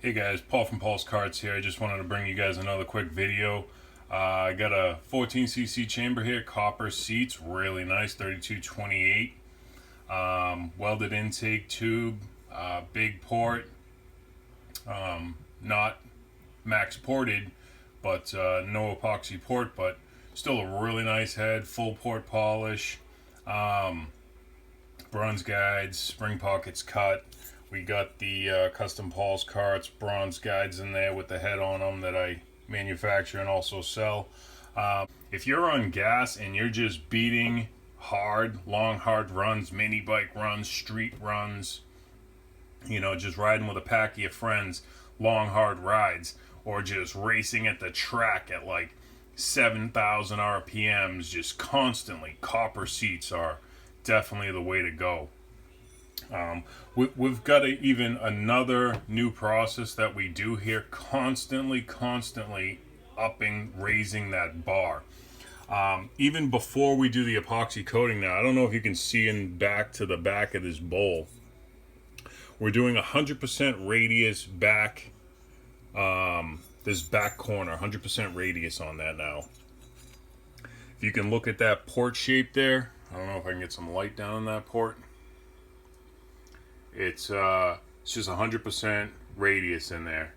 Hey guys, Paul from Paul's Karts here. I just wanted to bring you guys another quick video. I got a 14cc chamber here, copper seats, really nice, 3228. Welded intake tube, big port, not max ported, but no epoxy port, but still a really nice head, full port polish, bronze guides, spring pockets cut. We got the custom Paul's Karts bronze guides in there with the head on them that I manufacture and also sell. If you're on gas and you're just beating hard, long hard runs, mini bike runs, street runs, you know, just riding with a pack of your friends, long hard rides, or just racing at the track at like 7,000 RPMs, just constantly, copper seats are definitely the way to go. We've got even another new process that we do here, constantly raising that bar. Even before we do the epoxy coating now, I don't know if you can see in back to the back of this bowl, we're doing 100% radius back, this back corner, 100% radius on that now. If you can look at that port shape there, I don't know if I can get some light down on that port. It's just 100% radius in there.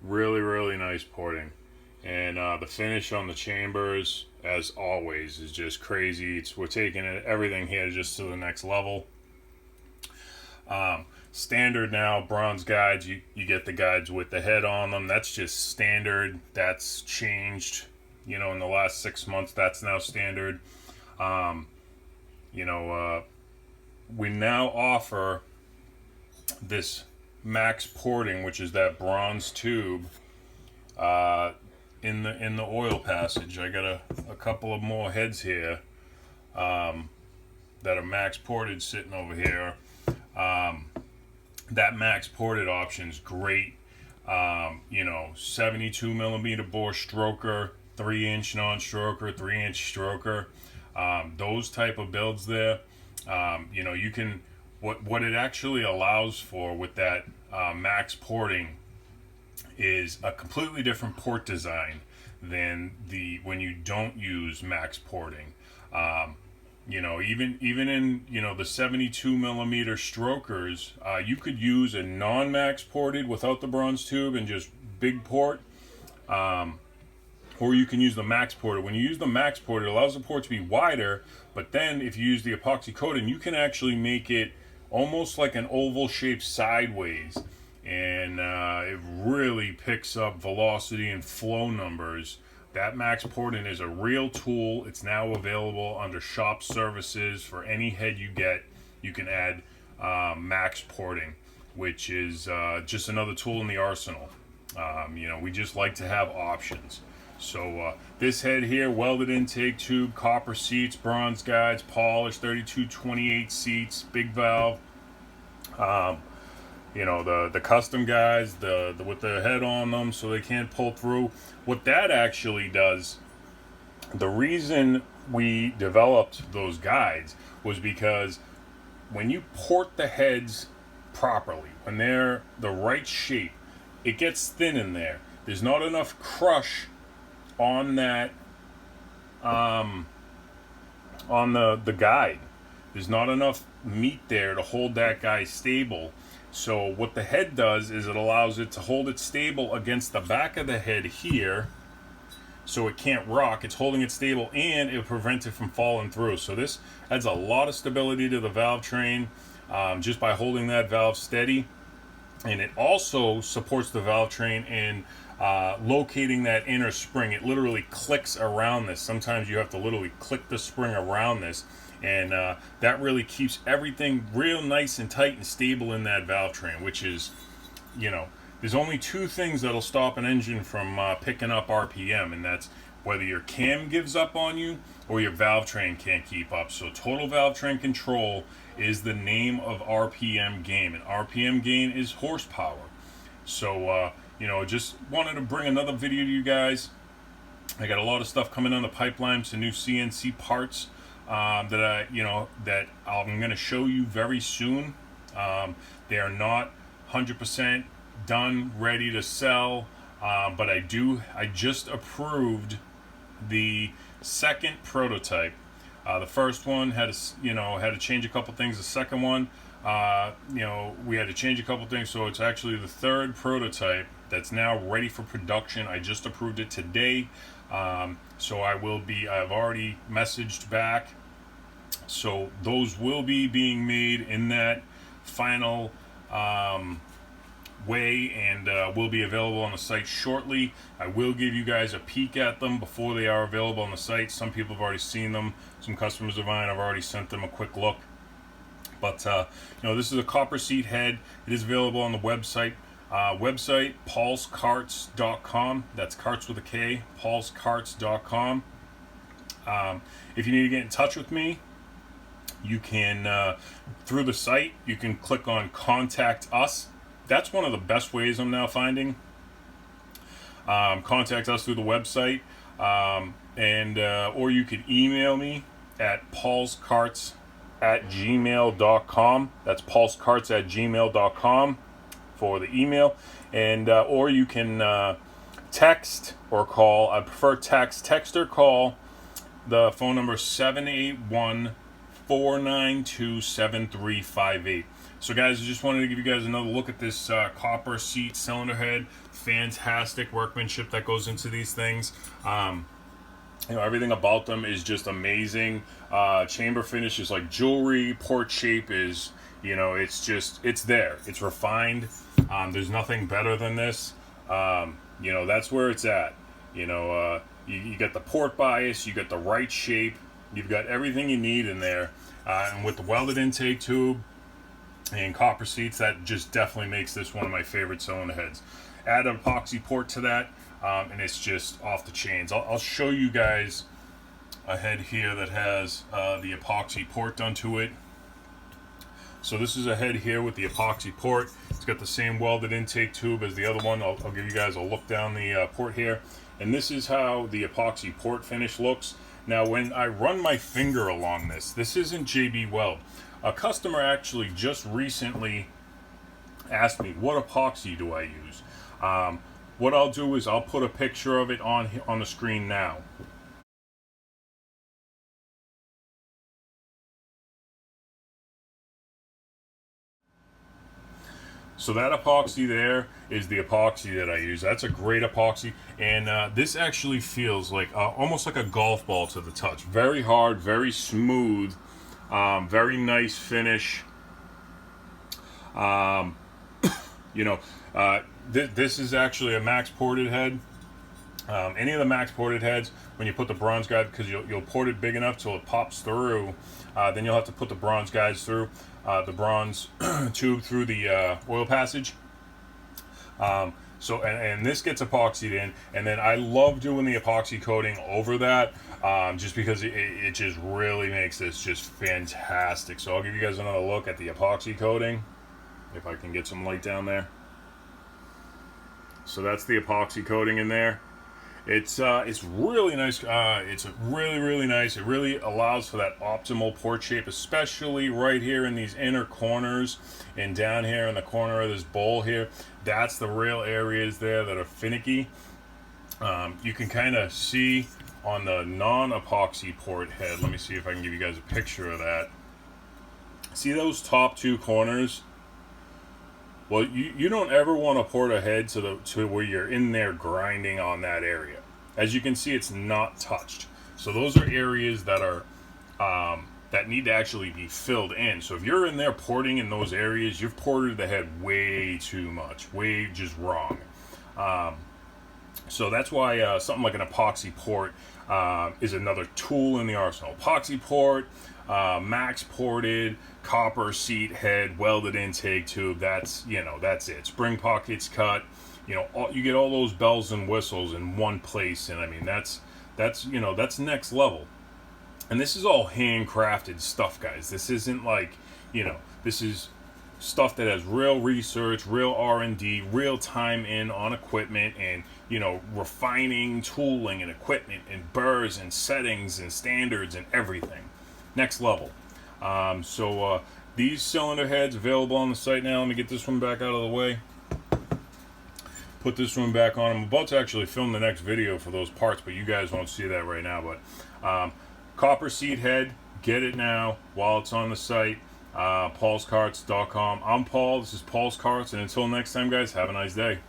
Really nice porting. And the finish on the chambers, as always, is just crazy. We're taking everything here just to the next level. Standard now, bronze guides, you get the guides with the head on them. That's just standard. That's changed, you know, in the last 6 months. That's now standard. We now offer this max porting, which is that bronze tube in the oil passage. I got a couple of more heads here that are max ported sitting over here. That max ported option is great. 72 millimeter bore stroker, 3-inch non-stroker, 3-inch stroker. Those type of builds there, you can. What it actually allows for with that max porting is a completely different port design than when you don't use max porting. Even in the 72 millimeter strokers, you could use a non-max ported without the bronze tube and just big port, or you can use the max ported. When you use the max ported, it allows the port to be wider, but then if you use the epoxy coating, you can actually make it almost like an oval shape sideways, and it really picks up velocity and flow numbers. That max porting is a real tool. It's now available under shop services. For any head you get, you can add max porting, which is just another tool in the arsenal. We just like to have options. So this head here, welded intake tube, copper seats, bronze guides, polished, 3228 seats, big valve. The custom guides, with the head on them so they can't pull through. What that actually does, the reason we developed those guides was because when you port the heads properly, when they're the right shape, it gets thin in there. There's not enough crush on that on the guide. There's not enough meat there to hold that guy stable. So what the head does is it allows it to hold it stable against the back of the head here, so it can't rock. It's holding it stable, and it prevents it from falling through. So this adds a lot of stability to the valve train, just by holding that valve steady. And it also supports the valve train in locating that inner spring. It literally clicks around this. Sometimes you have to literally click the spring around this, and that really keeps everything real nice and tight and stable in that valve train, which is, there's only two things that'll stop an engine from picking up RPM, and that's whether your cam gives up on you or your valve train can't keep up. So total valve train control is the name of RPM gain, and RPM gain is horsepower. So just wanted to bring another video to you guys. I got a lot of stuff coming down the pipeline, some new CNC parts that I'm going to show you very soon. They are not 100% done, ready to sell. But I just approved the second prototype. The first one had to change a couple things. The second one, we had to change a couple things. So it's actually the third prototype that's now ready for production. I just approved it today. So I've already messaged back. So those will be being made in that final way, and will be available on the site shortly. I will give you guys a peek at them before they are available on the site. Some people have already seen them. Some customers of mine, I've already sent them a quick look. But this is a copper seat head. It is available on the website. paulskarts.com. That's karts with a K. paulskarts.com. If you need to get in touch with me, you can through the site. You can click on Contact Us. That's one of the best ways I'm now finding. Contact us through the website, or you could email me at paulskarts@gmail.com. That's paulskarts@gmail.com for the email, and or you can text or call. I prefer text or call. The phone number is 781-492-7358. So guys, I just wanted to give you guys another look at this copper seat cylinder head. Fantastic workmanship that goes into these things. Everything about them is just amazing. Chamber finish is like jewelry. Port shape is, it's there. It's refined. There's nothing better than this. That's where it's at. You got the port bias, you got the right shape, you've got everything you need in there. And with the welded intake tube and copper seats, that just definitely makes this one of my favorite cylinder heads. Add an epoxy port to that, and it's just off the chains. I'll show you guys a head here that has the epoxy port done to it. So this is a head here with the epoxy port. It's got the same welded intake tube as the other one. I'll give you guys a look down the port here. And this is how the epoxy port finish looks. Now when I run my finger along this isn't JB Weld. A customer actually just recently asked me, what epoxy do I use? What I'll do is I'll put a picture of it on the screen now. So that epoxy there is the epoxy that I use. That's a great epoxy, and this actually feels like almost like a golf ball to the touch. Very hard, very smooth, very nice finish. This is actually a max ported head. Any of the max ported heads, when you put the bronze guide, because you'll port it big enough till it pops through, then you'll have to put the bronze guides through, the bronze tube through the oil passage. And this gets epoxied in, and then I love doing the epoxy coating over that, just because it just really makes this just fantastic. So I'll give you guys another look at the epoxy coating, if I can get some light down there. So that's the epoxy coating in there. It's really nice. It's really nice. It really allows for that optimal port shape, especially right here in these inner corners and down here in the corner of this bowl here. That's the real areas there that are finicky. You can kind of see on the non-epoxy port head. Let me see if I can give you guys a picture of that. See those top two corners? Well, you don't ever want to port a head to where you're in there grinding on that area. As you can see, it's not touched. So those are areas that are that need to actually be filled in. So if you're in there porting in those areas, you've ported the head way too much, way just wrong. So that's why something like an epoxy port is another tool in the arsenal. Epoxy port, max ported, copper seat head, welded intake tube. That's it. Spring pockets cut. You get all those bells and whistles in one place, and I mean that's next level. And this is all handcrafted stuff, guys. This isn't like, this is stuff that has real research, real R&D, real time in on equipment, and refining tooling and equipment and burrs and settings and standards and everything. Next level. These cylinder heads available on the site now. Let me get this one back out of the way. put this one back on. I'm about to actually film the next video for those parts, but you guys won't see that right now. But copper seat head, get it now while it's on the site. paulskarts.com. I'm Paul, this is Paul's Karts, and until next time, guys, have a nice day.